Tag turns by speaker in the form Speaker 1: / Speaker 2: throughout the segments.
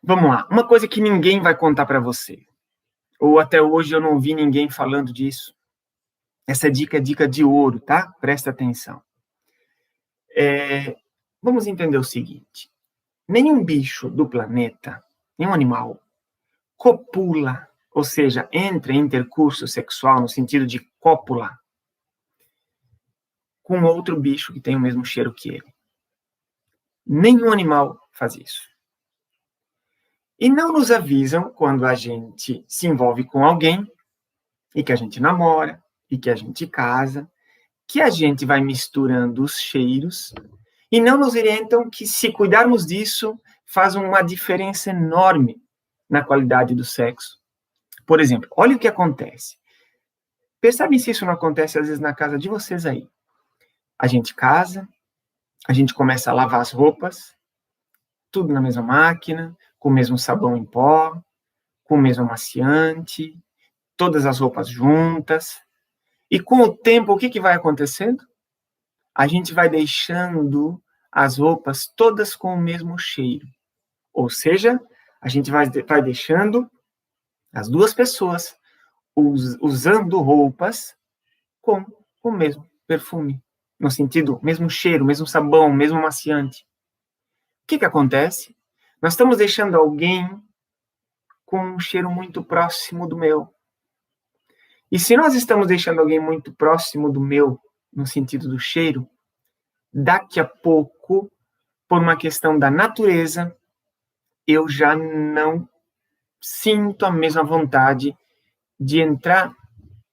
Speaker 1: Vamos lá. Uma coisa que ninguém vai contar para você, ou até hoje eu não vi ninguém falando disso. Essa dica é dica de ouro, tá? Presta atenção. Vamos entender o seguinte. Nenhum bicho do planeta, nenhum animal, copula, ou seja, entra em intercurso sexual no sentido de cópula, com outro bicho que tem o mesmo cheiro que ele. Nenhum animal faz isso. E não nos avisam quando a gente se envolve com alguém, e que a gente namora, e que a gente casa, que a gente vai misturando os cheiros, e não nos orientam que, se cuidarmos disso, faz uma diferença enorme na qualidade do sexo. Por exemplo, olha o que acontece. Percebem se isso não acontece, às vezes, na casa de vocês aí. A gente casa, a gente começa a lavar as roupas, tudo na mesma máquina, com o mesmo sabão em pó, com o mesmo amaciante, todas as roupas juntas. E com o tempo, o que vai acontecendo? A gente vai deixando as roupas todas com o mesmo cheiro. Ou seja, a gente vai deixando as duas pessoas usando roupas com o mesmo perfume. No sentido, mesmo cheiro, mesmo sabão, mesmo amaciante. O que acontece? Nós estamos deixando alguém com um cheiro muito próximo do meu. E se nós estamos deixando alguém muito próximo do meu, no sentido do cheiro, daqui a pouco, por uma questão da natureza, eu já não sinto a mesma vontade de entrar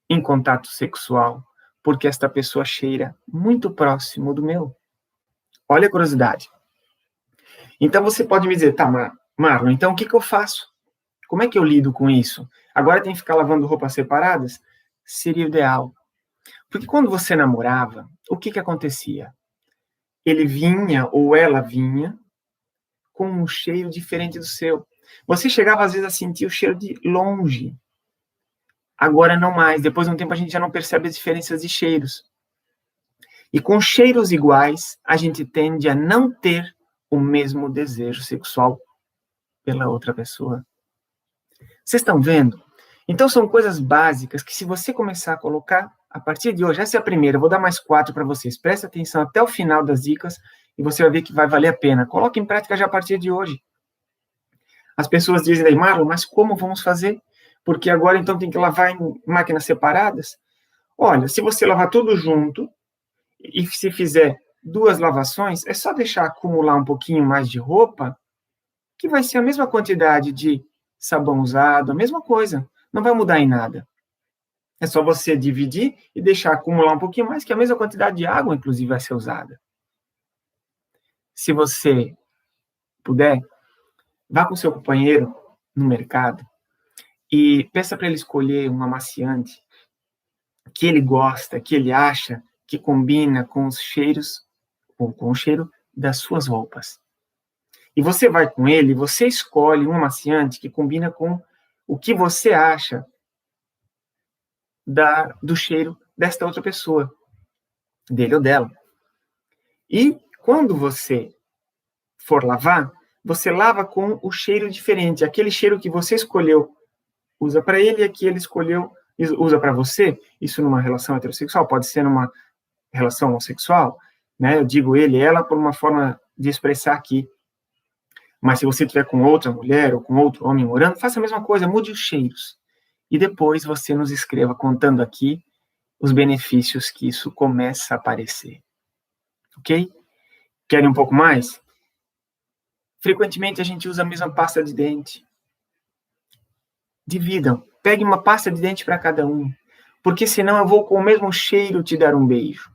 Speaker 1: em contato sexual, porque esta pessoa cheira muito próximo do meu. Olha a curiosidade. Então você pode me dizer, tá, Marlon, então o que eu faço? Como é que eu lido com isso? Agora tem que ficar lavando roupas separadas? Seria o ideal. Porque quando você namorava, o que acontecia? Ele vinha, ou ela vinha, com um cheiro diferente do seu. Você chegava, às vezes, a sentir o cheiro de longe. Agora não mais. Depois de um tempo, a gente já não percebe as diferenças de cheiros. E com cheiros iguais, a gente tende a não ter o mesmo desejo sexual pela outra pessoa. Vocês estão vendo? Então, são coisas básicas que, se você começar a colocar, a partir de hoje, essa é a primeira, eu vou dar mais 4 para vocês. Preste atenção até o final das dicas e você vai ver que vai valer a pena. Coloque em prática já a partir de hoje. As pessoas dizem aí, Marlon, mas como vamos fazer? Porque agora, então, tem que lavar em máquinas separadas? Olha, se você lavar tudo junto, e se fizer 2 lavações, é só deixar acumular um pouquinho mais de roupa, que vai ser a mesma quantidade de sabão usado, a mesma coisa. Não vai mudar em nada. É só você dividir e deixar acumular um pouquinho mais, que a mesma quantidade de água, inclusive, vai ser usada. Se você puder, vá com seu companheiro no mercado e peça para ele escolher um amaciante que ele gosta, que ele acha que combina com os cheiros, ou com o cheiro das suas roupas. E você vai com ele, você escolhe um amaciante que combina com o que você acha do cheiro desta outra pessoa, dele ou dela. E quando você for lavar, você lava com o cheiro diferente, aquele cheiro que você escolheu usa para ele e que ele escolheu usa para você. Isso numa relação heterossexual, pode ser numa relação homossexual, né? Eu digo ele e ela por uma forma de expressar aqui. Mas se você estiver com outra mulher ou com outro homem morando, faça a mesma coisa, mude os cheiros. E depois você nos escreva contando aqui os benefícios que isso começa a aparecer. Ok? Querem um pouco mais? Frequentemente a gente usa a mesma pasta de dente. Dividam. Pegue uma pasta de dente para cada um. Porque senão eu vou com o mesmo cheiro te dar um beijo.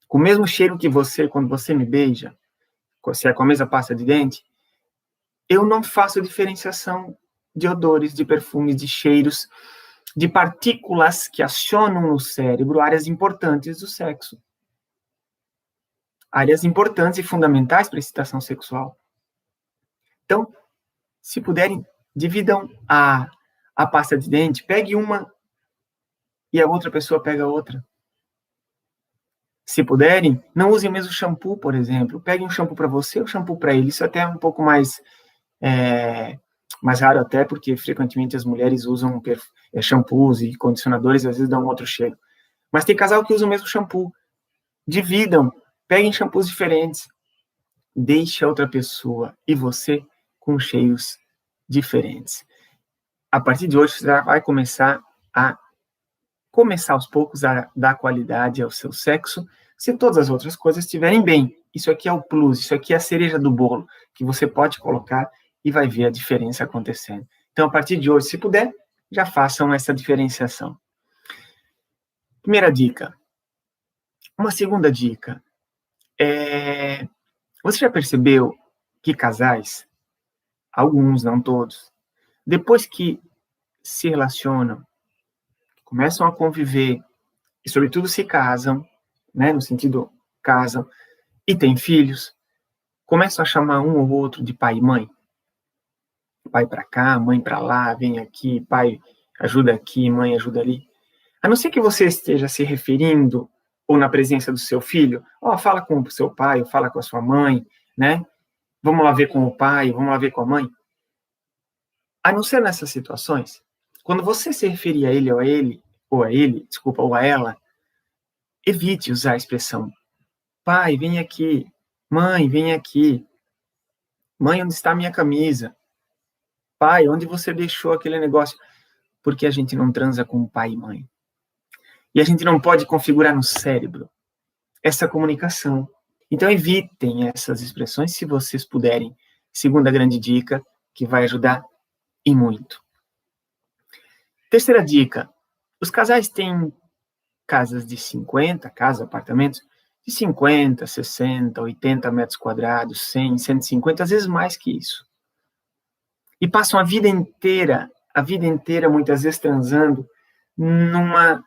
Speaker 1: Com o mesmo cheiro que você, quando você me beija, se é com a mesma pasta de dente, eu não faço diferenciação de odores, de perfumes, de cheiros, de partículas que acionam no cérebro áreas importantes do sexo. Áreas importantes e fundamentais para a excitação sexual. Então, se puderem, dividam a pasta de dente, pegue uma e a outra pessoa pega a outra. Se puderem, não usem o mesmo shampoo, por exemplo. Peguem um shampoo para você e um shampoo para ele. Isso até é um pouco mais mais raro até porque frequentemente as mulheres usam shampoos e condicionadores, às vezes dão outro cheiro. Mas tem casal que usa o mesmo shampoo. Dividam, peguem shampoos diferentes. Deixe a outra pessoa e você com cheiros diferentes. A partir de hoje, você já vai começar aos poucos a dar qualidade ao seu sexo, se todas as outras coisas estiverem bem. Isso aqui é o plus, isso aqui é a cereja do bolo, que você pode colocar e vai ver a diferença acontecendo. Então, a partir de hoje, se puder, já façam essa diferenciação. Primeira dica. Uma segunda dica. Você já percebeu que casais, alguns, não todos, depois que se relacionam, começam a conviver, e sobretudo se casam, né, no sentido casam, e têm filhos, começam a chamar um ou outro de pai e mãe? Pai para cá, mãe para lá, vem aqui, pai ajuda aqui, mãe ajuda ali. A não ser que você esteja se referindo, ou na presença do seu filho, fala com o seu pai, ou fala com a sua mãe, né? Vamos lá ver com o pai, vamos lá ver com a mãe. A não ser nessas situações, quando você se referir a ele, ou a ela, evite usar a expressão pai, vem aqui, mãe, vem aqui, mãe, onde está a minha camisa? Pai, onde você deixou aquele negócio? Porque a gente não transa com pai e mãe. E a gente não pode configurar no cérebro essa comunicação. Então, evitem essas expressões se vocês puderem. Segunda grande dica, que vai ajudar e muito. Terceira dica. Os casais têm casas de 50, apartamentos, de 50, 60, 80 metros quadrados, 100, 150, às vezes mais que isso. E passam a vida inteira, muitas vezes transando, numa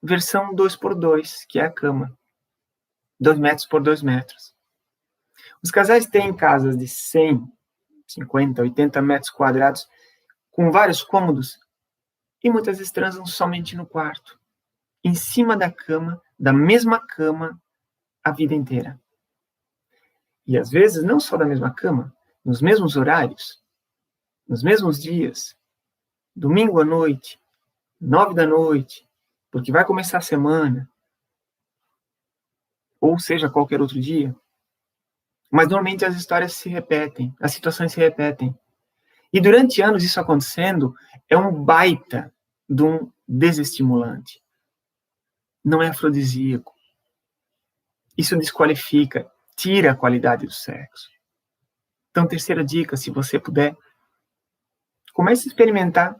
Speaker 1: versão 2x2, que é a cama. 2 metros por 2 metros. Os casais têm casas de 100, 50, 80 metros quadrados, com vários cômodos, e muitas vezes transam somente no quarto, em cima da cama, da mesma cama, a vida inteira. E às vezes, não só da mesma cama, nos mesmos horários, nos mesmos dias, domingo à noite, 9 da noite, porque vai começar a semana, ou seja, qualquer outro dia. Mas normalmente as histórias se repetem, as situações se repetem. E durante anos isso acontecendo é um baita de um desestimulante. Não é afrodisíaco. Isso desqualifica, tira a qualidade do sexo. Então, terceira dica, se você puder, comece a experimentar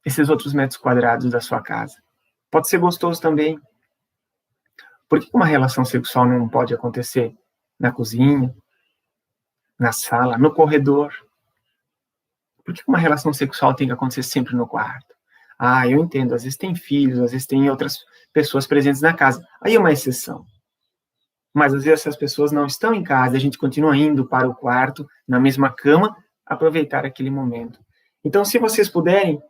Speaker 1: esses outros metros quadrados da sua casa. Pode ser gostoso também. Por que uma relação sexual não pode acontecer na cozinha, na sala, no corredor? Por que uma relação sexual tem que acontecer sempre no quarto? Eu entendo, às vezes tem filhos, às vezes tem outras pessoas presentes na casa. Aí é uma exceção. Mas às vezes essas pessoas não estão em casa, a gente continua indo para o quarto, na mesma cama, aproveitar aquele momento. Então, se vocês puderem,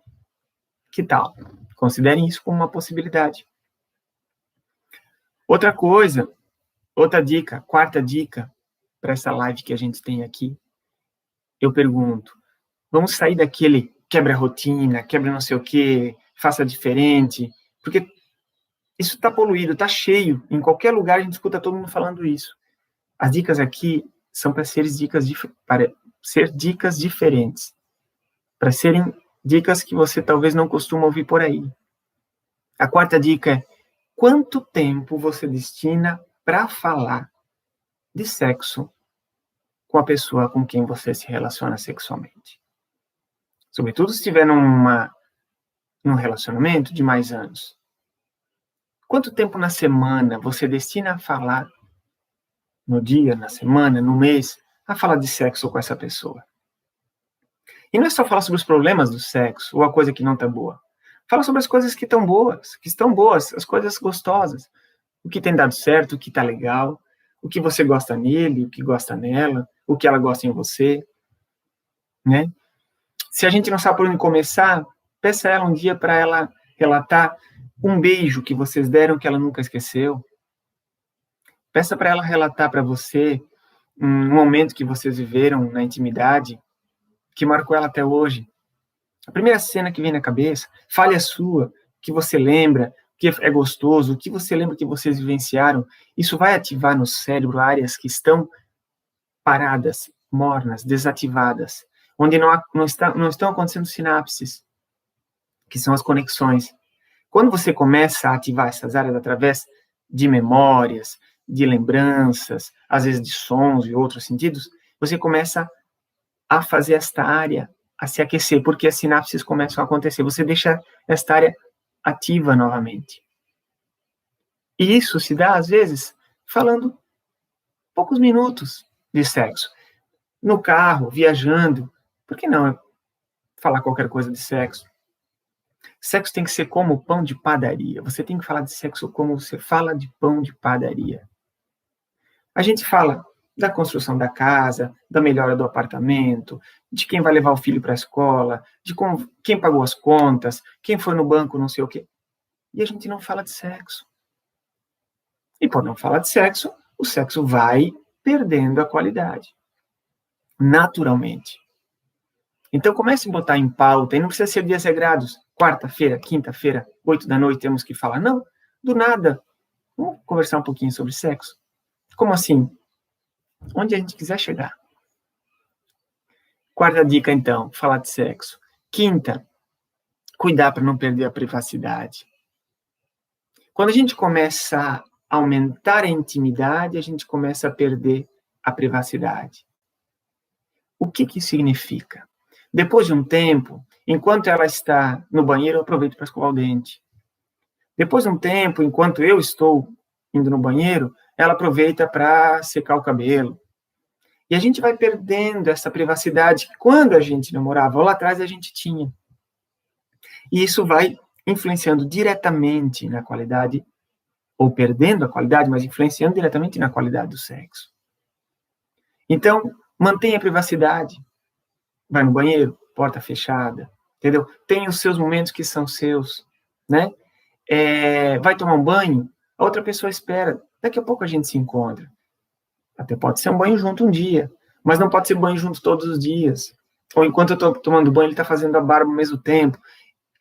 Speaker 1: que tal? Considerem isso como uma possibilidade. Outra coisa, outra dica, quarta dica para essa live que a gente tem aqui, eu pergunto, vamos sair daquele quebra-rotina, quebra não sei o quê, faça diferente, porque isso está poluído, está cheio. Em qualquer lugar a gente escuta todo mundo falando isso. As dicas aqui são para ser dicas diferentes, para serem dicas que você talvez não costuma ouvir por aí. A quarta dica é: quanto tempo você destina para falar de sexo com a pessoa com quem você se relaciona sexualmente? Sobretudo se estiver num relacionamento de mais anos. Quanto tempo na semana você destina a falar, no dia, na semana, no mês, a falar de sexo com essa pessoa? E não é só falar sobre os problemas do sexo, ou a coisa que não está boa. Fala sobre as coisas que estão boas, as coisas gostosas. O que tem dado certo, o que está legal, o que você gosta nele, o que gosta nela, o que ela gosta em você, né? Se a gente não sabe por onde começar, peça a ela um dia para ela relatar um beijo que vocês deram que ela nunca esqueceu. Peça para ela relatar para você um momento que vocês viveram na intimidade que marcou ela até hoje. A primeira cena que vem na cabeça, fale a sua, que você lembra, que é gostoso, o que você lembra que vocês vivenciaram. Isso vai ativar no cérebro áreas que estão paradas, mornas, desativadas, onde não estão acontecendo sinapses, que são as conexões. Quando você começa a ativar essas áreas através de memórias, de lembranças, às vezes de sons e outros sentidos, você começa a fazer esta área a se aquecer, porque as sinapses começam a acontecer. Você deixa esta área ativa novamente. E isso se dá, às vezes, falando poucos minutos de sexo. No carro, viajando, por que não falar qualquer coisa de sexo? Sexo tem que ser como pão de padaria. Você tem que falar de sexo como você fala de pão de padaria. A gente fala da construção da casa, da melhora do apartamento, de quem vai levar o filho para a escola, de quem pagou as contas, quem foi no banco, não sei o quê. E a gente não fala de sexo. E por não falar de sexo, o sexo vai perdendo a qualidade. Naturalmente. Então comece a botar em pauta, e não precisa ser dias regrados. Quarta-feira, quinta-feira, 20h temos que falar. Não, do nada. Vamos conversar um pouquinho sobre sexo? Como assim? Onde a gente quiser chegar. Quarta dica, então, falar de sexo. Quinta, cuidar para não perder a privacidade. Quando a gente começa a aumentar a intimidade, a gente começa a perder a privacidade. O que isso significa? Depois de um tempo, enquanto ela está no banheiro, eu aproveito para escovar o dente. Depois de um tempo, enquanto eu estou indo no banheiro, ela aproveita para secar o cabelo. E a gente vai perdendo essa privacidade que quando a gente namorava, lá atrás a gente tinha. E isso vai influenciando diretamente na qualidade, ou perdendo a qualidade, mas influenciando diretamente na qualidade do sexo. Então, mantenha a privacidade. Vai no banheiro, porta fechada, entendeu? Tem os seus momentos que são seus, né? Vai tomar um banho, a outra pessoa espera. Daqui a pouco a gente se encontra. Até pode ser um banho junto um dia, mas não pode ser banho junto todos os dias. Ou enquanto eu estou tomando banho, ele está fazendo a barba ao mesmo tempo.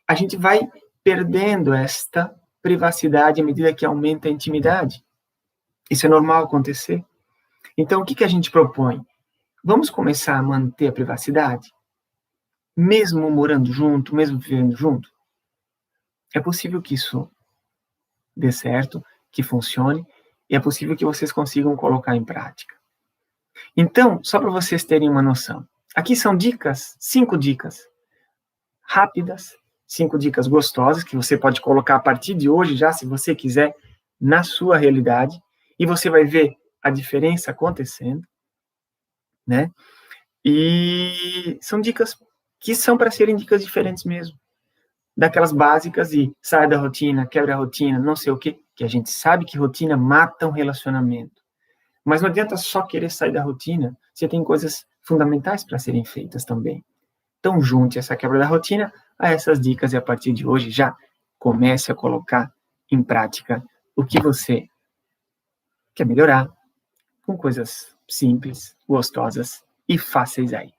Speaker 1: A gente vai perdendo esta privacidade à medida que aumenta a intimidade. Isso é normal acontecer. Então, o que a gente propõe? Vamos começar a manter a privacidade? Mesmo morando junto, mesmo vivendo junto? É possível que isso dê certo, que funcione, e é possível que vocês consigam colocar em prática. Então, só para vocês terem uma noção, aqui são dicas, 5 dicas rápidas, 5 dicas gostosas, que você pode colocar a partir de hoje já, se você quiser, na sua realidade, e você vai ver a diferença acontecendo, né? E são dicas que são para serem dicas diferentes mesmo. Daquelas básicas e sai da rotina, quebra a rotina, não sei o quê, que a gente sabe que rotina mata um relacionamento. Mas não adianta só querer sair da rotina, você tem coisas fundamentais para serem feitas também. Então, junte essa quebra da rotina a essas dicas e a partir de hoje já comece a colocar em prática o que você quer melhorar com coisas simples, gostosas e fáceis aí.